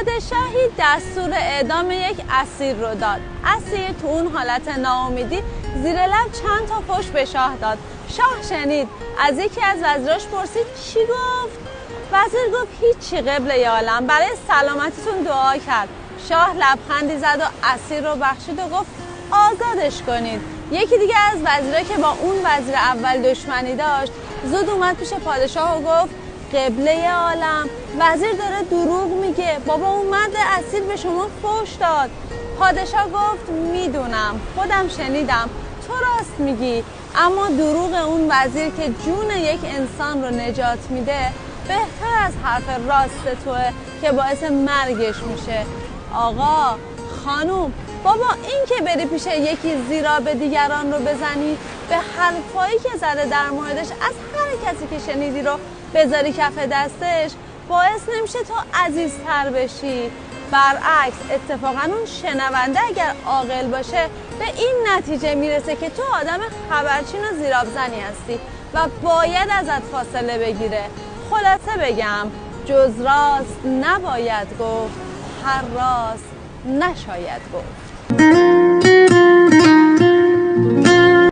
پادشاهی دستور اعدام یک اسیر رو داد. اسیر تو اون حالت ناامیدی زیر لب چند تا فحش به شاه داد. شاه شنید، از یکی از وزیراش پرسید چی گفت؟ وزیر گفت هیچی قبله عالم، برای سلامتیتون دعا کرد. شاه لبخندی زد و اسیر رو بخشید و گفت آزادش کنید. یکی دیگه از وزیرا که با اون وزیر اول دشمنی داشت زود اومد پیش پادشاه و گفت قبله عالم، وزیر داره دروغ میگه، بابا اون مرد اسیر به شما فحش داد. پادشاه گفت میدونم، خودم شنیدم، تو راست میگی، اما دروغ اون وزیر که جون یک انسان رو نجات میده بهتر از حرف راست توه که باعث مرگش میشه. آقا، خانوم، بابا این که بری پیش یکی زیرا به دیگران رو بزنی، به حرفایی که زده در موردش از هر کسی که شنیدی رو بذاری کف دستش، باعث نمیشه تو عزیزتر بشی. برعکس، اتفاقا اون شنونده اگر عاقل باشه به این نتیجه میرسه که تو آدم خبرچین و زیرآبزنی هستی و باید ازت فاصله بگیره. خلاصه بگم، جز راست نباید گفت، هر راست نشاید گفت.